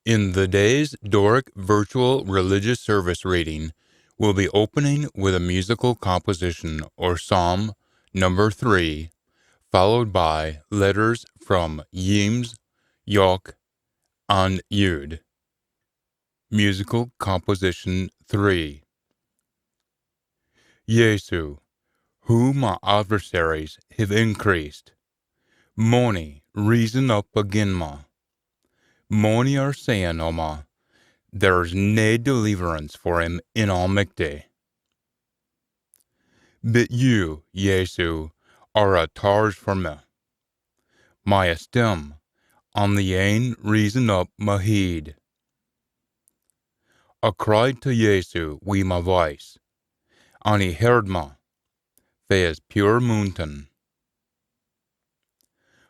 In the day's Doric virtual religious service reading, we'll be opening with a musical composition or psalm number 3, followed by letters from Yems, Yok, and Jude. Musical composition 3. Jesu, who my adversaries have increased, Moni, reason up again ma. Moni are saying, O ma, there's nae deliverance for him in Aul Mither. But you, Jesu, are a targe for me. My esteem, on the ain reason up my heed. I cried to Jesu wi my voice, and he heard me, fae his pure mountain.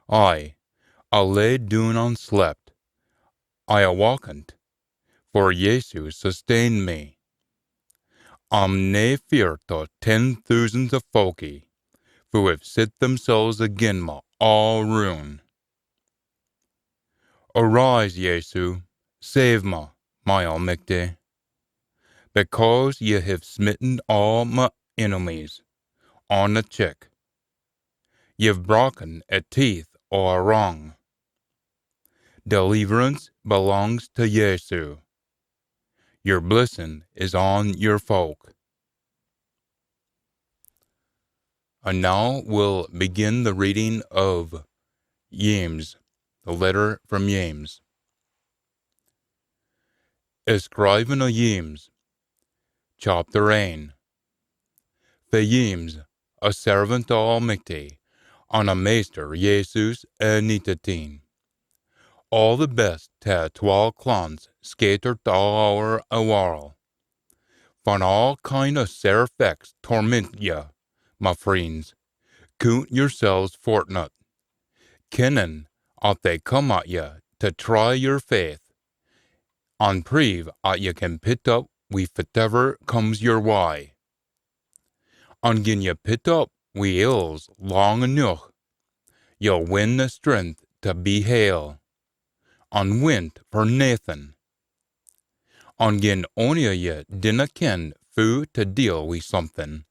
I lay down and slept. I awakened, for Jesu sustained me. I'm nae fear to 10,000s of folkie, who have set themselves again me all ruin. Arise, Jesu, save me, my Aul Mither, because ye have smitten all my enemies on the cheek. Ye've broken a teeth or a wrong. Deliverance belongs to Jesu. Your blessing is on your folk. And now we'll begin the reading of Yems, the letter from Yems. Escriven o Yems, chapter 1. The Yems, a servant of Aul Mither, and a meester Jesus Nitatin. All the best to 12 clans scattered all over a world. Van all kind of serfex torment ye, my friends. Count yourselves fortunate. Kennin, at they come at ye to try your faith, and prove at ye can pit up wi whatever comes your way. And gin ye pit up wi ills long enough, you'll win the strength to be hale, and wint for naething. And gin ony of ye dinna ken fu to deal wi something,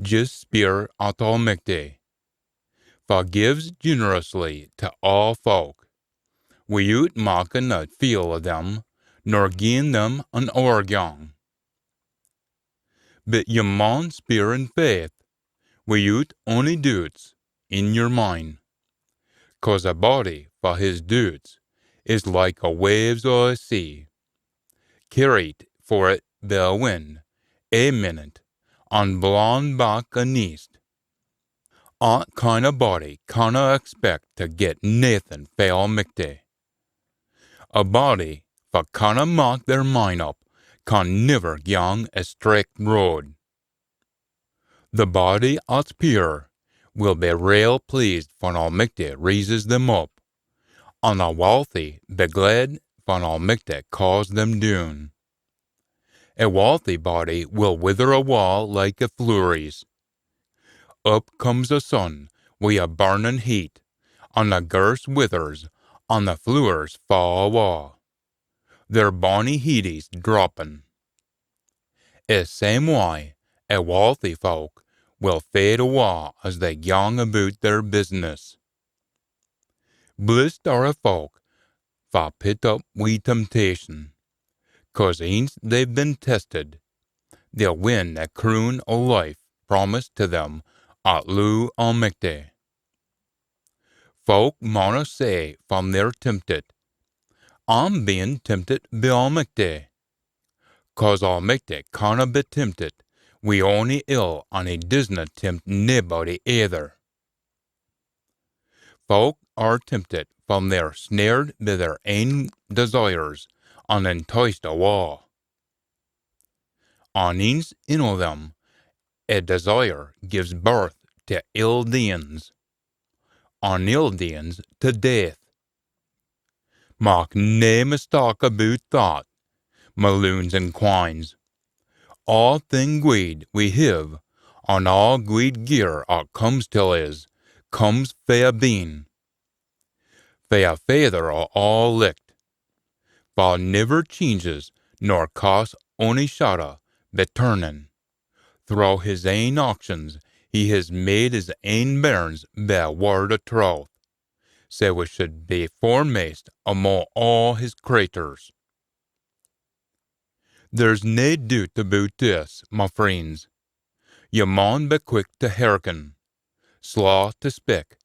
just speer at Aul Mither, for gives generously to all folk, without making a feel of them, nor gien them an organg. But ye maun speer in faith, without ony doubts in your mind, 'cause a body for his doubts is like a waves o' a sea, carried for it the wind, a minute, and blown back a neist. That kind of body canna expect to get naething fae Aul Mither. A body that canna mak their mind up can never gang a straight road. The body that's pure will be real pleased when Aul Mither raises them up, and the wealthy be glad when Aul Mither calls them down. A wealthy body will wither awa like a flurries. Up comes the sun wi a burning heat, and the gorse withers, and the flowers fall awa, their bonny heaties dropping. A same way, a wealthy folk will fade awa as they gang about their business. Blessed are a folk that pit up wi temptation, 'cause aince they've been tested, they'll win a crown o' life promised to them at Aul Mither. Folk mauna say when they're tempted, I'm being tempted by Aul Mither, 'cause Aul Mither canna be tempted wi ony ill, and he doesna tempt naebody either. Folk are tempted when they're snared by their ain desires and enticed awa. And eens in o' them, a desire gives birth to ill deeds, and ill deeds to death. Mak nae mistake about that, my loons and quines. All thing guid we have, and all guid gear that comes till is, comes fae a being, fae a Father o' all licht. for never changes, nor costs ony shadow beturning. Through his ain actions, he has made his ain bairns bear word of truth, so we should be foremost among all his creatures. There's nae doubt about this, my friends. Ye maun be quick to hearken, slow to speak,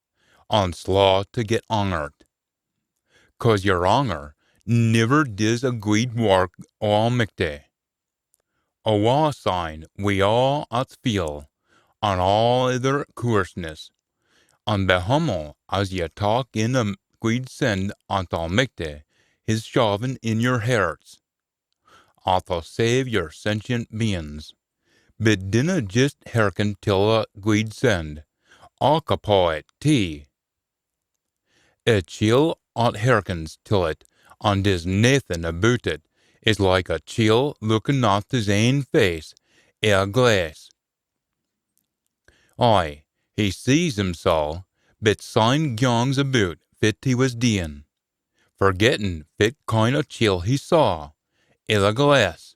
and slow to get honoured. 'Cause your honour never does a good work almighty. A wa sign we all at feel, on all other coarseness, and be humble as ye talk in a good send at almighty, his shoving in your hearts, to save your sentient beings. But dinna just hearken till a good send, occupy it too. A chiel at hearkens till it, and does naething about it, is like a chiel looking at his ain face i a glass. Aye, he sees himself, but syne gangs about fit he was doing, forgetting fit kind of chiel he saw i the glass.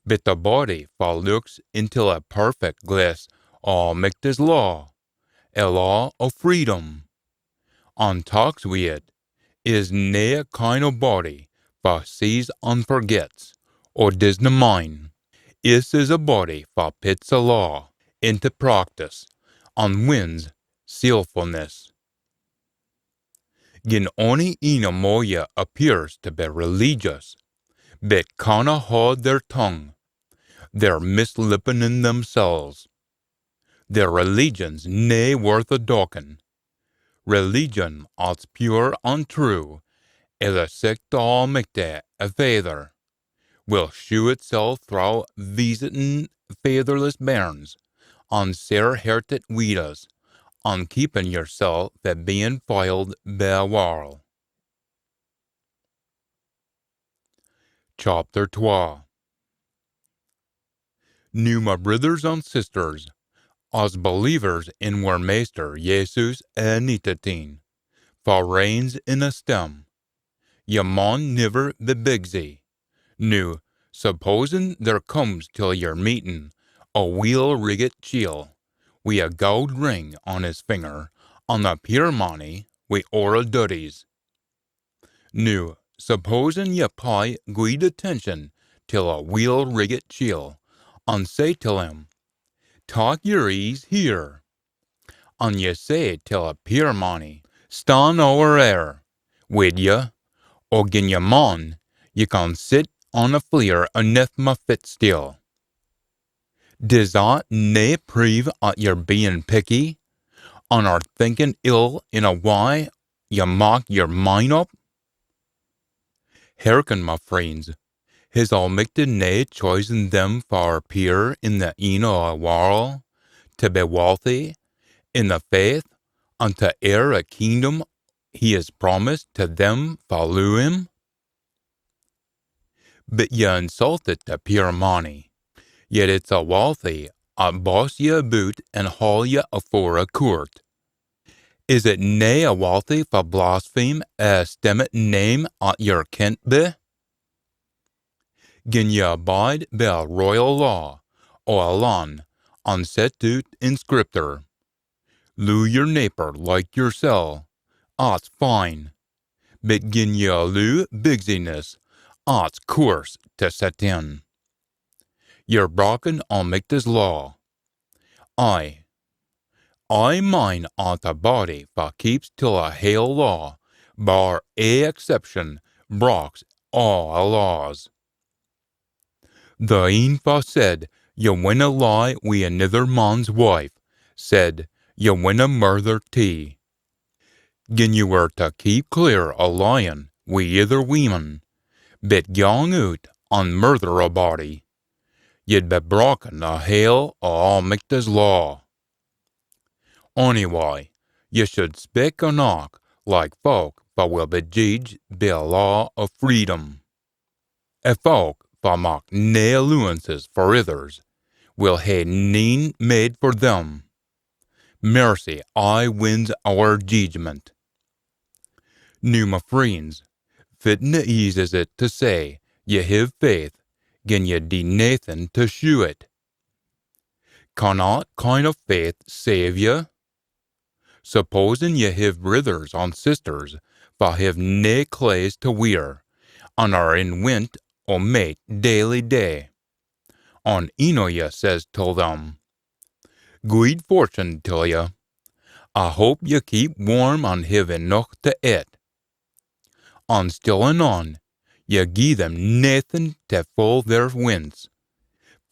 But the body for looks into a perfect glass almighty's law, a law of freedom, and talks wi' it, is nae kind of body for sees and forgets, or doesna mind. This is a body for puts a law into practice, and wins sealfulness. Gin ony ene mo ye appears to be religious, but canna hold their tongue, they're mislipping in themselves. Their religion's nae worth a docking. Religion, as pure and true, as a sick to Almighty, a Father, will shew itself through visiting fatherless bairns, and sere-hearted widows, and keeping yourself from being foiled by a world. Chapter 12. Now, my brothers and sisters, as believers in our Master Jesus Anitatin, for reigns in a stem, ye maun never be bigsy. Now, supposing there comes till your meeting a wheel-rigged chiel, wi' a gold ring on his finger, and a pure money wi' oral duties. Now, supposing ye pay good attention till a wheel-rigged chiel, and say till him, "Take your ease here," and ye say till a pure money, "Stand over there," wid ye, or gin ye maun, ye can sit on a fleer aneath my fit still. Does that nae prove at your being picky, and are thinking ill in a way ye mak your mind up? Hearken, my friends, his Almighty nae chosen them for pure in the een o' a world, to be wealthy in the faith, and to heir a kingdom he has promised to them follow him? But ye insulted the pure money, yet it's a wealthy boss ye about and haul ye afore a court. Is it nae a wealthy for blaspheme a stemmet name at your kent be? Gin ye abide by a royal law, or a land, and set out in Scripture, lou your neighbor like yoursel, at's fine. But gin ye allow bigsiness, at's course to set in. You're broken Almighty's law. I mind at a body for keeps till a hale law, bar a exception, breaks all laws. The een for said, ye winna lie wi' another man's wife, said, ye winna murder tea. Gin ye were to keep clear a lying wi' other women, but gang out and murder a body, ye'd be broken the hale o' Almighty's law. Anyway, ye should speak and act like folk that will be judged by a law of freedom. A folk that mak nae allowances for others will hae none made for them. Mercy aye wins our judgment. Now, my friends, Fitting the ease is it to say, ye have faith, gin ye do nathan to shew it. Cannot kind of faith save ye? Supposing ye have brothers and sisters, that have nae clays to wear, and are in wint o mate daily day. On eno ye says till them, good fortune till ye. I hope ye keep warm and have enough to eat. And still anon, ye gie them nathan to fill their winds,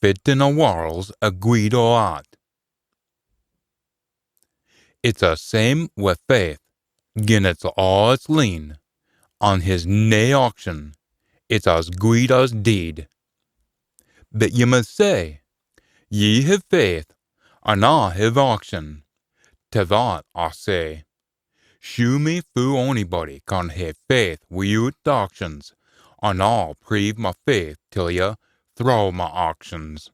fit in a warls a guid o at. It's a same with faith, gin it's all it's lean, on his nae auction, it's as guid as deed. But ye must say, ye have faith, and I have auction. To that I say, shew me who anybody can have faith without auctions, and I'll prove my faith till ye throw my auctions.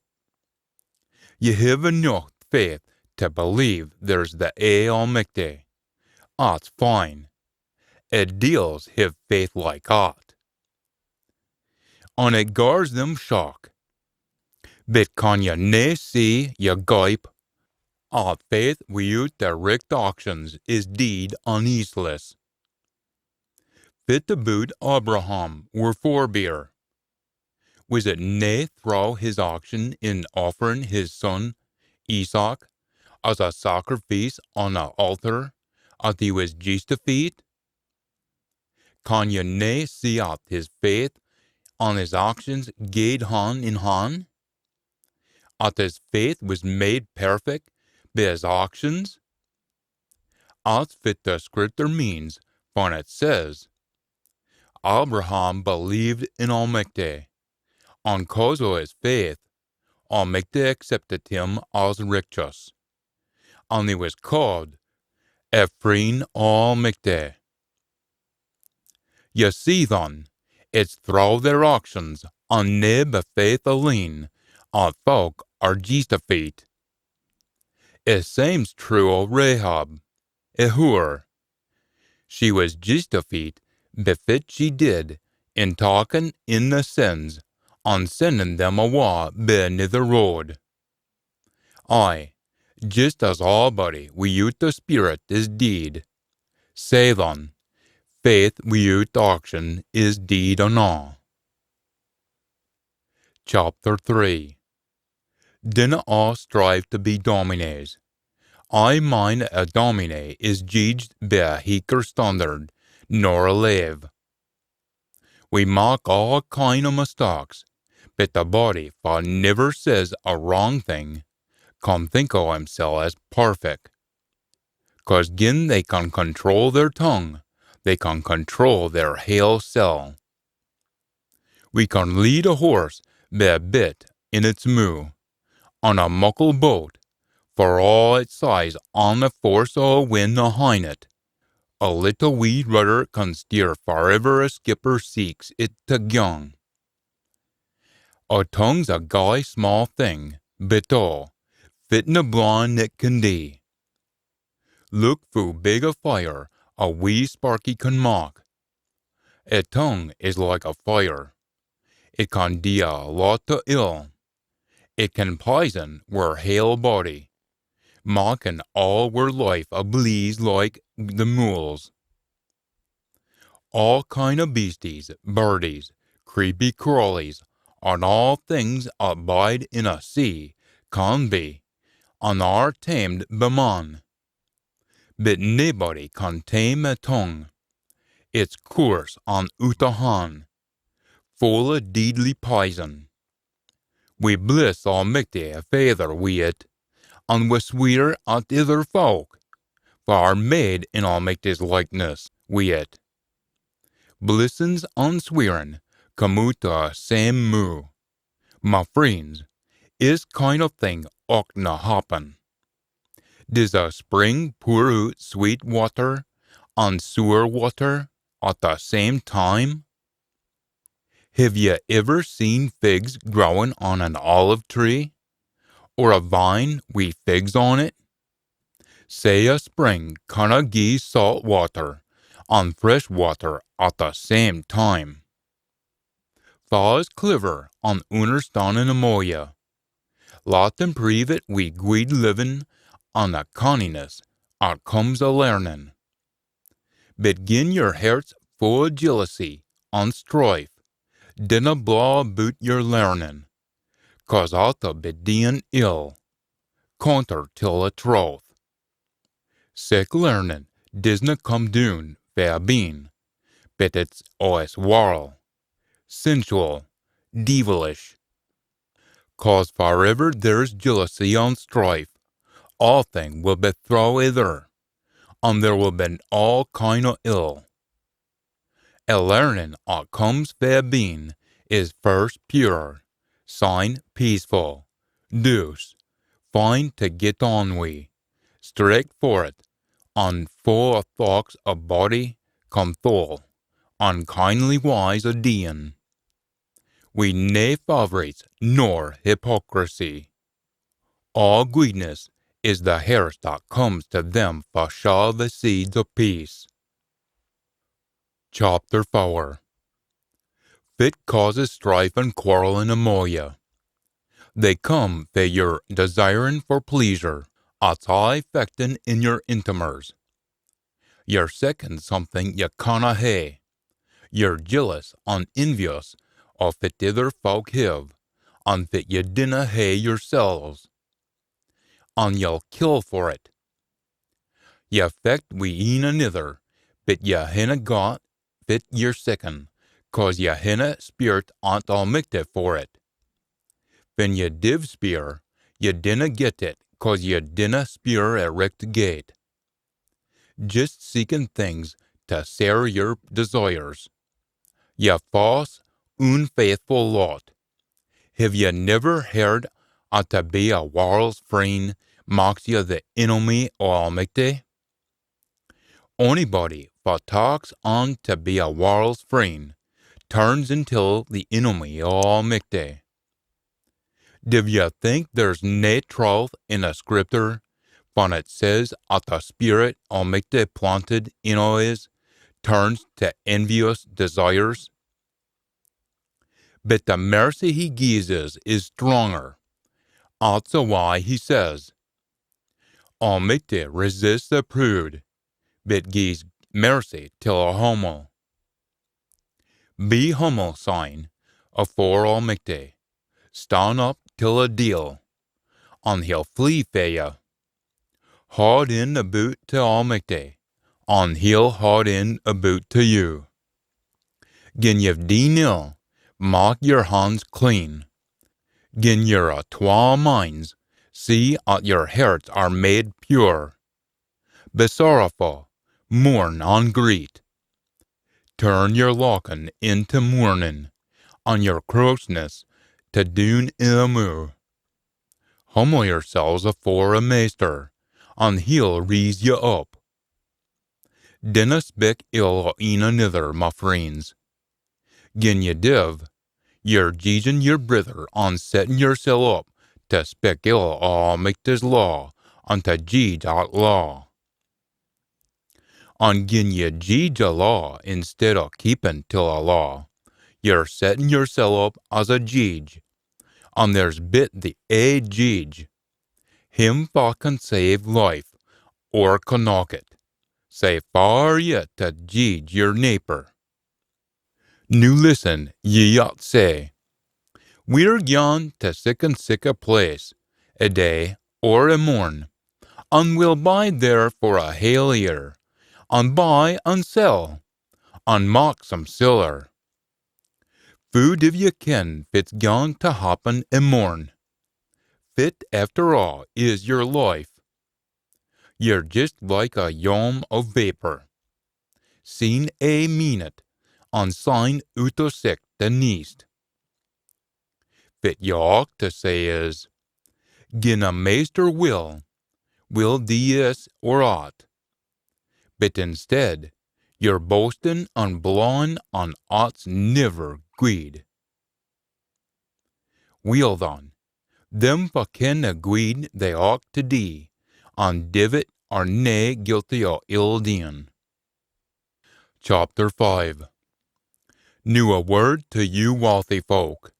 Ye have enough faith to believe there's the Aul Mither. That's fine. It deals have faith like that. And it gars them shock. But can ye nae see ye gype? Our faith without direct auctions is deed uneaseless. Fit about Abraham were forbear. Was it nae throw his auction in offering his son Isaac as a sacrifice on a altar, as he was justified? Can ye nae see out his faith on his auctions gaed hand in hand? At his faith was made perfect by his auctions? As fit the scripture means, for it says, Abraham believed in Aul Mither, and cause of his faith, Aul Mither accepted him as righteous, and he was called a friend Aul Mither. Ye see then, it's through their auctions, and nae by faith alone, and folk are justified. It seems true of Rahab, a whore. She was justified befit she did in talking in the sins, and sending them awa by another road. Aye, just as all body without the Spirit is deed. Say then, faith without action is deed enow. Chapter 3. Dinna all strive to be domines. I mind a domine is judged by a higher standard, nor a lave. We make all kind of mistakes, but the body that never says a wrong thing can think of himself as perfect. 'Cause gin they can control their tongue, they can control their whole self. We can lead a horse by a bit in its moo, on a muckle boat, for all its size on the force of a wind behind it. A little wee rudder can steer wherever a skipper seeks it to gang. A tongue's a gay small thing, but all, fitting a blind it can do. Look through big a fire a wee sparky can make. A tongue is like a fire. It can do a lot of ill. It can poison our whole body, making all our life a blaze like the mules. All kind of beasties, birdies, creepy crawlies, and all things abide in a sea can be, and are tamed by man. But nobody can tame a tongue. It's coarse and out of hand, full of deadly poison. We bless Aul Mither Father wi' it, and we swear at other folk, for are made in Aul Mither's likeness wi' it. Blessings and swearing come out to a same moo. My friends, this kind of thing ought to happen. Does a spring pour out sweet water and sour water at the same time? Have you ever seen figs growing on an olive tree, or a vine with figs on it? Say a spring canna gie salt water, on fresh water at the same time. Fa is clever on understanding a moya. Lot them prove it we guid living on the conniness comes a learning. Begin your hearts full of jealousy, on strife, dinna blaw about your learning, cause ought to bedien ill, counter till a troth. Sick learning disna come doon fair bean, but it's ois warl, sensual, devilish. Cause forever there's jealousy on strife, all thing will be throw either, and there will be all kind o' ill. A learning comes fair bean is first pure, sign peaceful, deuce, fine to get on we, strict for it, on full of thoughts of body, come full, on kindly wise a dean. We nae favorites nor hypocrisy. All goodness is the harvest that comes to them for shaw the seeds of peace. Chapter 4. Fit causes strife and quarreling among you. They come for your desiring for pleasure, as high affecting in your intimers. You're second something you canna hae. You're jealous and envious of it other folk have, and that you dinna hae yourselves. And you'll kill for it. You affect we een another, but you hinna got fit your second, cause you hinna spirit ant Aul Mither for it. When you div spear, you dinna get it, cause you dinna spear a wrecked gate. Just seeking things to share your desires. You false, unfaithful lot. Have you never heard to be a world's friend mocks you the enemy of Aul Mither? Anybody that talks on to be a world's friend turns until the enemy of Aul Mither. Do you think there's nae truth in the scripture when it says that the spirit Aul Mither planted in us turns to envious desires? But the mercy he gives us is stronger. That's why he says, Aul Mither resists the prude, but gives mercy to a humble. Be humble, sign, afore Aul Mither. Stand up till a deal, and he'll flee for you. Hard in about to Aul Mither, and he'll hard in about to you. Gin you've done ill, mark your hands clean. Gin you're a twa minds, see that your hearts are made pure. Be sorrowful, mourn and greet. Turn your laughing into mourning, and your crossness to doon ilmu. Humble yourselves afore a maester, and he'll raise you up. Dinna speak ill of een another, my friends. Gin you div, you're judging your brother and setting yourself up to speak ill of Aul Mither's law, and to judge that law. And gin you judge a law instead of keeping to a law, you're setting yourself up as a judge, and there's bit the a judge. Him that can save life, or can knock it. Say far yet to judge your neighbor. Now listen, ye ought say, we're gone to sick and sick a place, a day or a morn, and we'll bide there for a hale year, and buy and sell, and mock some siller. Food if you ken fit's gone to happen a morn. Fit after all is your life. You're just like a yom of vapor. Seen a minute, and sign out o' sick the neast. Fit you ought to say is, gin a maester will this or aught. But instead, you're boasting and blowing on aught's never greed. Well then, them fa ken a greed they ought to dee, and divot are nae guilty o ill dean. Chapter 5 New a word to you wealthy folk.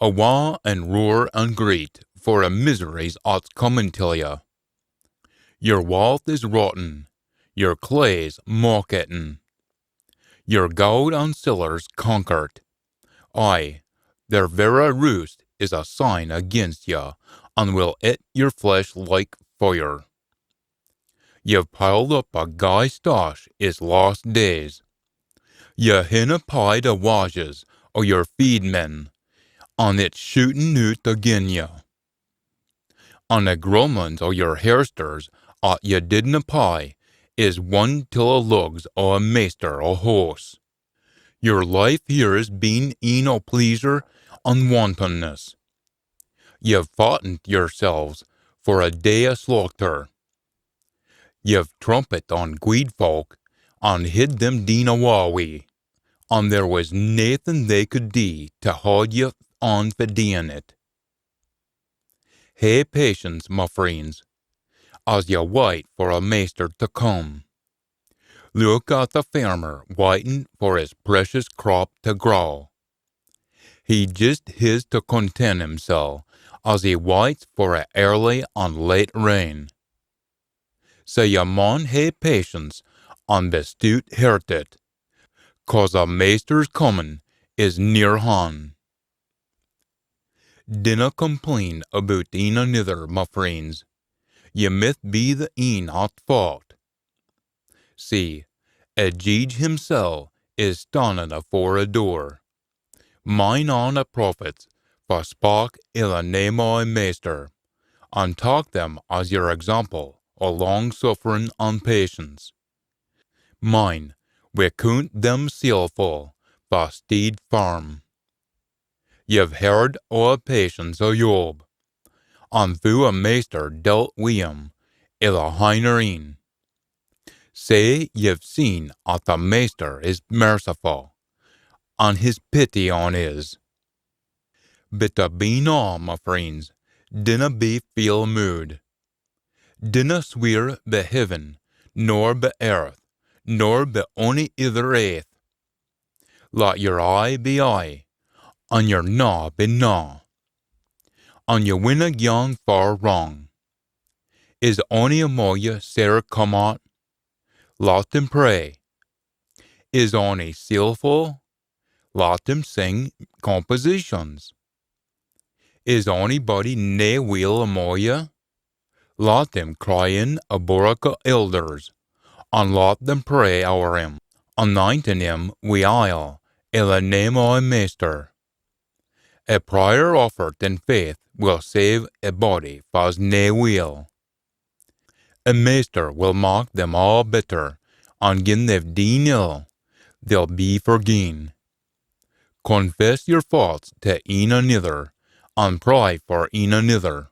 Awa and roar and greet, for a misery's ought coming to ya. Your wealth is rotten, your clay's mock-eaten, your gold and silver's conquered. Aye, their very roost is a sign against ya, and will eat your flesh like fire. You've piled up a gay stash is lost days. Ye hinna paid the wages o' your feedmen, and it's shootin' out agin ye. And the grumblings o' your hairsters at ye didna pay is one till a lugs o' a maester o' horse. Your life here has been een o' pleasure and wantonness. Ye've fattened yourselves for a day o' slaughter. Ye've trumpet on gweed folk, and hid them deen awa wi, and there was naething they could do to haud ye on for doing it. Hae patience, my friends, as ye wait for a maester to come. Look at the farmer waiting for his precious crop to grow. He just has to content himself as he waits for a early and late rain. So ye maun hae patience and be stout-hearted, 'cause a master's coming is near han. Dinna complain about een another, my friends. Ye mith be the een at fault. See, a judge himself is standing afore a door. Mine on a prophets, for spak in the name o' a master, and talk them as your example o' long-suffering and patience. Mine, we count them sealful, for steed farm. Ye've heard o' a patience o' Job, and through a maester dealt wi' him i' the hindereen. Say ye've seen at the maester is merciful, and his pity on is. But to be na, my friends, dinna be feel mood. Dinna swear be heaven, nor be earth, nor be ony other aith. Let your eye be eye, and your na be na, and ye winna gang far wrong. Is ony amo ye sair come out? Let them pray. Is ony skillful? Let them sing compositions. Is anybody nae will amo ye? Let them cry in a borough elders, and let them pray o'er him, anointing him wi' oil, in the name o' a maester. A prayer offered in faith will save a body fa's nae will. A maester will mak them all bitter, and gin they've deen ill, they'll be forgien. Confess your faults to een another, and pray for een another,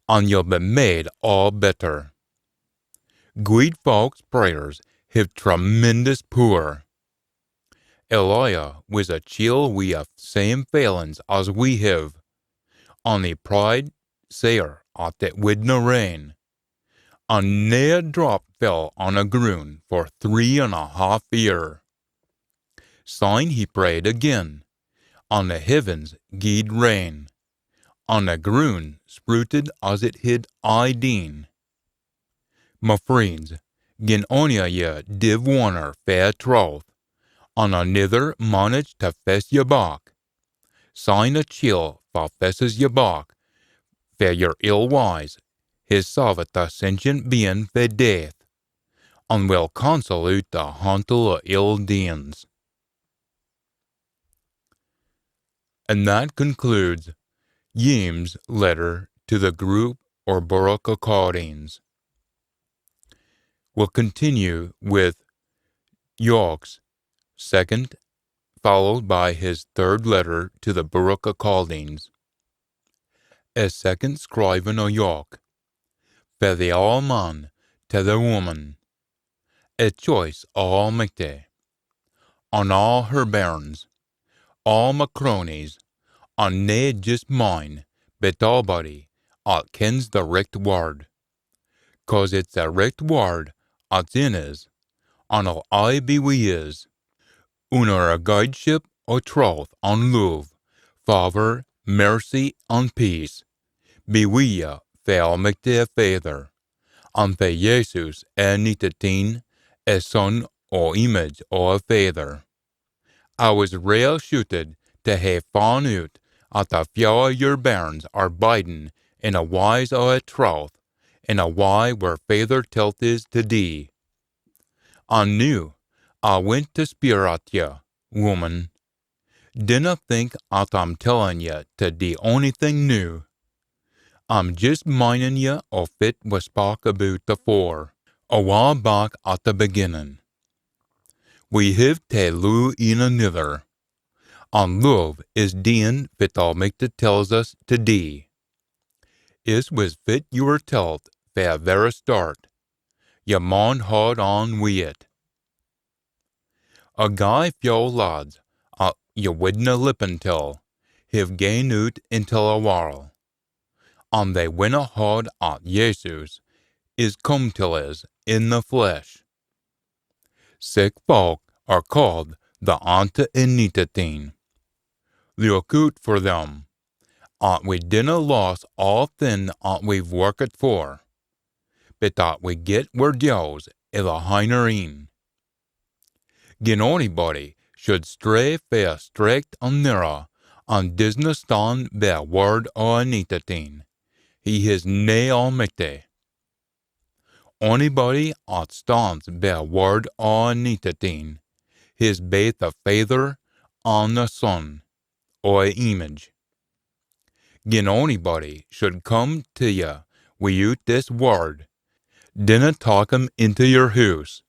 and you'll be made all better. Good folks' prayers have tremendous power. Elijah was a chiel wi' a same failings as we have, and he prayed sair at it widna rain, and nae a drop fell on a ground for 3.5 year. Syne he prayed again, and the heavens gied rain, and the ground sprouted as it had aye deen. My friends, gin ony o' ye div wonder fair troth, and another manage to fess ye back, syne a chiel fa fesses ye back, for your ill wise, his savit the sentient being for death, and will cancel out the hantle o' ill deans. And that concludes Yim's letter to the group or borough of Cardines. We'll continue with York's second, followed by his third letter to the borough of Caldines. A second scriven o' York, for the all man to the woman, a choice Aul Mither, on all her bairns, all my cronies, and nae just mine, but a'body, at kens the richt word, 'cause it's a richt word at's in is, an I be we is, under a guideship o' troth and love, favor, mercy, and peace, be we ya, fel mekte Father, and fe Jesus nitatin, a son or image o a Father. I was real shooted to have found out at the few of your bairns are biding in a wise o a troth, in a why where Father telt is to thee. I knew I went to speer at ya, woman. Dinna think at I'm telling ya to the only thing new. I'm just minding ya of it was spoke about afore, a while back at the beginning. We have to love in another, and love is dean fit all make it tells us to do. Is was fit you were telt fair very start. Ya maun hold on wi it. A guy few lads, you wouldna lippen till, have gain out until a while. And they winna hard at Jesus, is come till is in the flesh. Sick folk are called the anta initatin. Look out for them. We dinna loss all thin we've worked for, but that we get where Dios is a hinerine. Gin anybody should stray fair strict and narrow, and disna stand by word o initatin, he is nae almighty. Anybody that stands by word o initatin, his baith a Father and a Son, or a image. Gin anybody should come to ya without this word, dinna talk him into your house,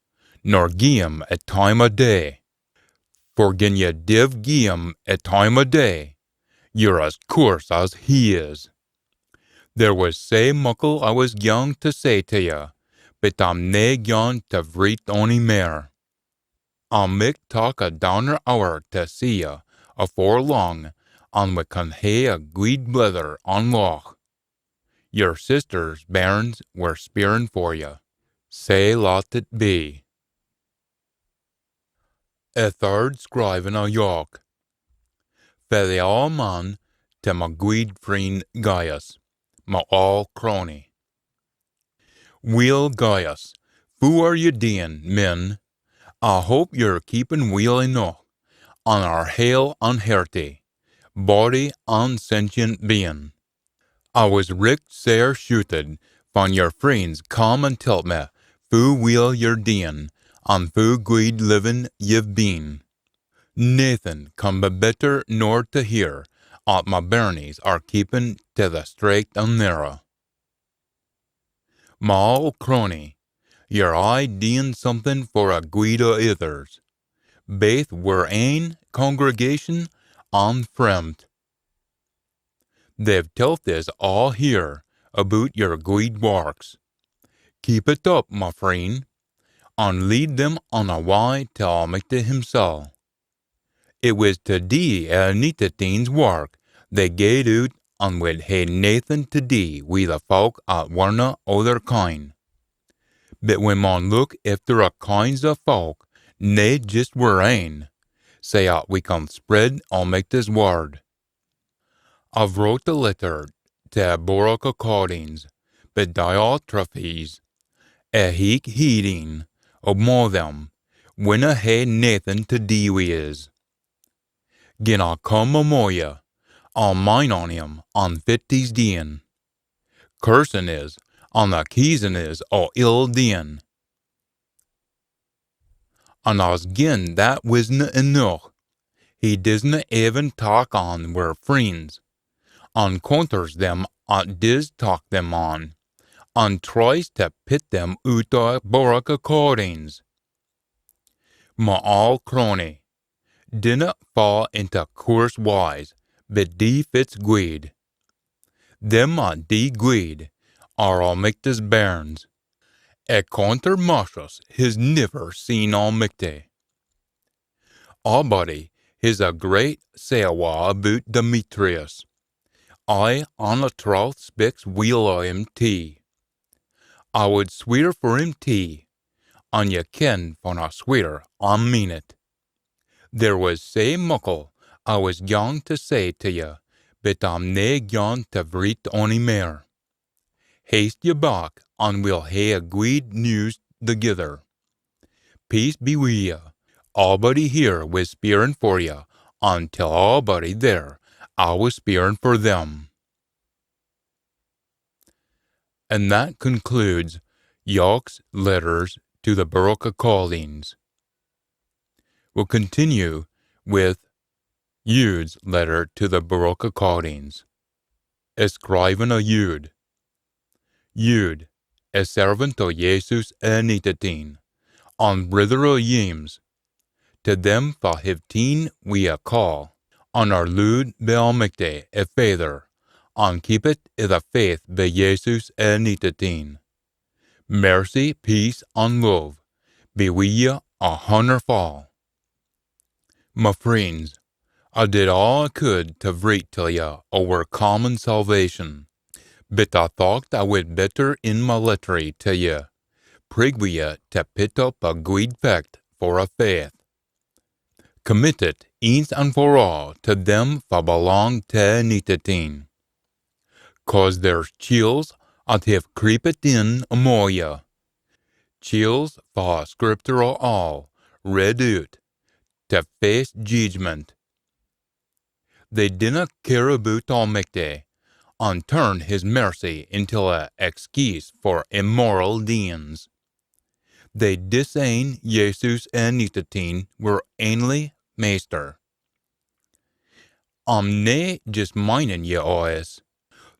nor gie him a time o' day. For gin ye div gie him a time o' day, you're as coarse as he is. There was sae muckle I was young to say to ya, but I'm nae young to vreet ony mair. I'll make talk a downer hour to see ya afore long, and we can hae a guid blether on loch. Your sister's bairns were speerin' for ya. Say lot it be. A third scriven a York. Fe the all man to ma guid friend Gaius, ma all crony. Weel Gaius, who are ye dean, men? I hope you're keepin' weel enough, on our hale and hearty, body and sentient being. I was richt sair shooted, van your friends come and tell me, fu weel you're dean, and fu guid livin' ye've been. Nathan can be better nor to hear, at my bairnies are keepin' to the straight and narrow. Ma all crony, you're aye dean something for a guid o' ithers. Baith were ain congregation and fremd. They've telt this all here about your guid works. Keep it up, my friend, and lead them on a way to Almighty himself. It was to thee Nitatin's work they gaed out and would hae Nathan to thee wi' the folk at warna o' their kind. But when mon look after a kinds of folk, nae just were ain, say we can spread Almighty's word. I've wrote a letter to Doric Accordings, but Diotrephes, a heek heeding, of more them, winna hae Nathan to deal wi' is. Gin I come amo ya, I'll mine on him on 50's dean. Cursin is, on the keesin is o ill dean. And as gin that wasna enough, he disna even talk on we're friends, and counters them at dis talk them on, and tries to pit them out o' Doric Accordings. Ma all crony, dinna fall into coarse wise, but dee fits guid. Them at dee guid are Almighty's bairns. A counter Marshus has never seen Almighty. Albody has a great sawa about Demetrius. I on a troth speaks weel o' him tea. I would swear for him tea, an je ken van a sweeter, mean it. There was say muckle I was going to say to ye, but nae going to vreet ony meer. Haste ye back, and we'll hae a guid news together. Peace be wi' ye. Allbody here was spearing for ye, and till allbody there, I was spearing for them. And that concludes York's letters to the Baroque Callings. We'll continue with Jude's letter to the Baroque Callings. Escriven a Jude. Jude, a servant of Jesus en Itatin, on brother of James, to them for 15 we a call, on our Lud bealmicte a father, on keep it i the faith be Jesus en Itatin. Mercy, peace, and love be with ye a hundredfold. My friends, I did all I could to write to ye our common salvation, but I thought I would better in my letter to ye, prig we ye to pit up a good fact for a faith. Commit it eens and for all to them for belong to Nitatin. 'Cause there's chills at have creepet in among ye. Chills for scriptural all, read out, to face judgment. They dinna care about Almighty, and turn his mercy into a excuse for immoral deeds. They disown Jesus en Nitatin were ainly meester. Nae just minen ye oes,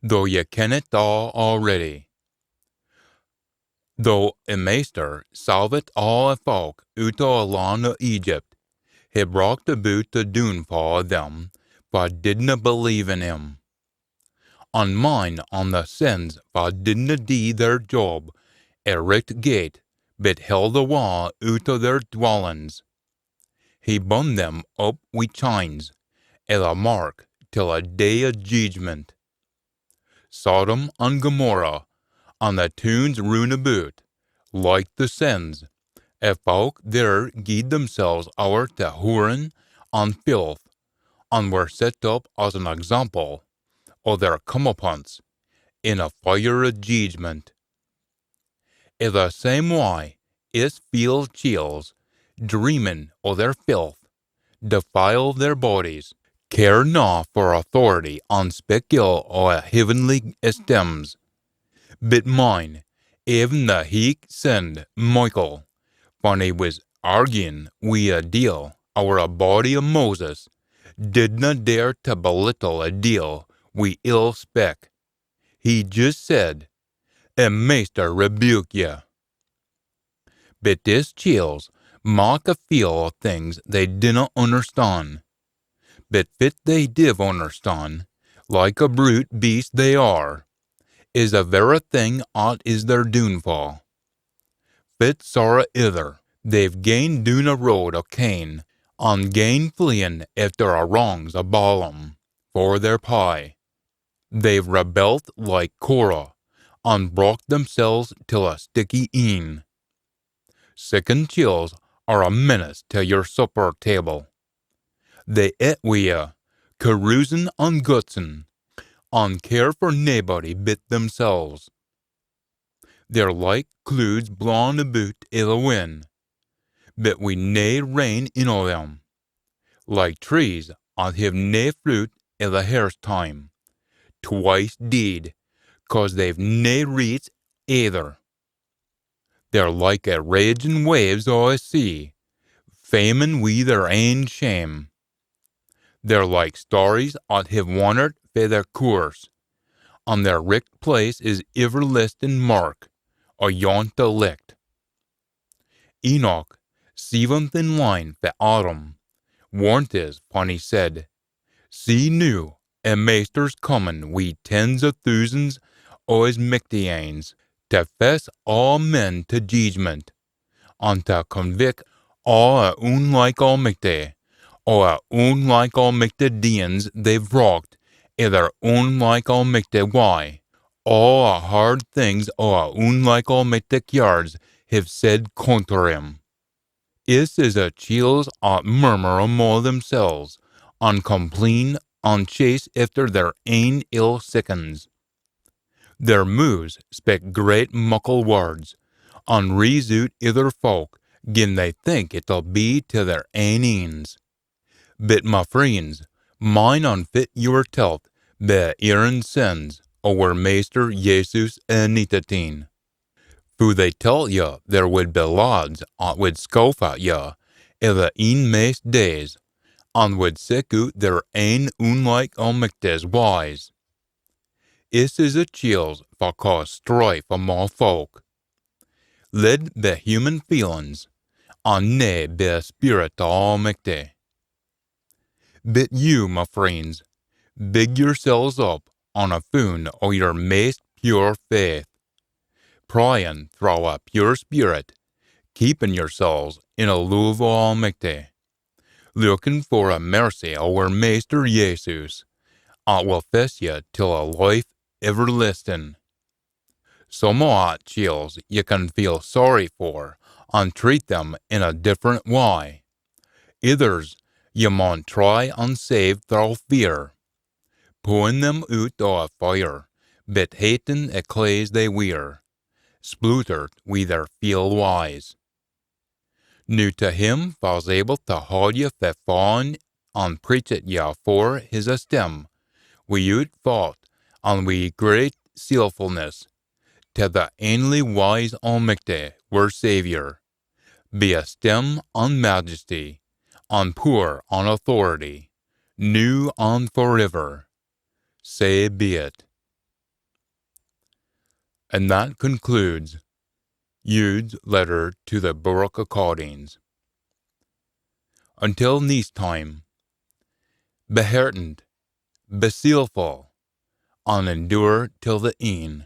though ye ken it all already. Though a meester salvet all a folk out o' a land of Egypt, he brought about the downfall of them, but didna believe in him. On mine on the sins, but didna do their job, erect gate, but held the wall out of their dwellings. He bund them up with chains, at a mark, till a day of judgment. Sodom and Gomorrah, and the towns round about, like the sins, a folk there gied themselves over to whoring and filth, and were set up as an example of their comeuppance in a fire of judgment. In the same way, is field chills, dreaming of their filth, defile their bodies, care not for authority and speak ill of a heavenly esteems. But mine, even the he send Michael, when he was arguing wi' a deal over a body of Moses, didna dare to belittle a deal wi' ill spec. He just said, "A maester rebuke ye." But this chills mock a feel of things they dinna understand. But fit they div understand, like a brute beast they are, is a vera thing ot is their downfall. Fit sorra ither, they've gained doon a road o' Cain, and gain fleeing after a wrongs o' Balaam, for their pie. They've rebelled like Korah, and brought themselves till a sticky een. Second chills are a menace to your supper table. They eat wi' ye, carousing and gutsin', and care for naebody but themselves. They're like clouds blown about i' the wind, but wi' nae rain in o' them. Like trees that have nae fruit i' the harvest time, twice deed, 'cause they've nae roots either. They're like a raging waves o' a sea, famin' wi' their ain shame. They're like stories that have wandered fae their course, and their richt place is everlasting mark, o' yont elect. Enoch, seventh in line for Adam, warned us when he said, "See new, a maester's coming wi' tens of thousands o' his michtians, to fess all men to judgment, and to convict all a unlike Almighty, o' a unlike Almighty deeds they've wrought, i' their unlike Almighty way, all a hard things o' a unlike Almighty yards have said contra him. Is a chills at murmur among themselves, and complain and chase after their ain ill sickens. Their moos spec great muckle words, and reason other folk, gin they think it'll be to their ain ends. But my friends, mine unfit your telt, be Aaron sins, our Master Jesus Anitateen. For they tell ya there would be lads that would scoff at ya, i' the een maist days, and would sick out their ain unlike omictes wise. Is a chills for cause strife among folk. Led be human feelings, and nae be a spirit almighty. But you, my friends, big yourselves up on a found o' your maist pure faith, pryin' through a pure spirit, keeping yourselves in a love o' Almighty, looking for a mercy o' our Master Jesus, and will fess ye till a life everlasting. Some o' that chills ye can feel sorry for, and treat them in a different way. Others ye maun try and save through fear, pulling them out o' a fire, but hating a clays they wear, spluttert wi' their feel wise. Nu to him was able to hold ye fae fawn and preach it ye for his esteem, without fault and wi' great skillfulness, to the only wise Almighty, our Saviour, be esteem and majesty, and power and authority, new and forever. Say be it. And that concludes Jude's letter to the Doric Acadians. Until next time, be heartened, be sealful, and endure till the end.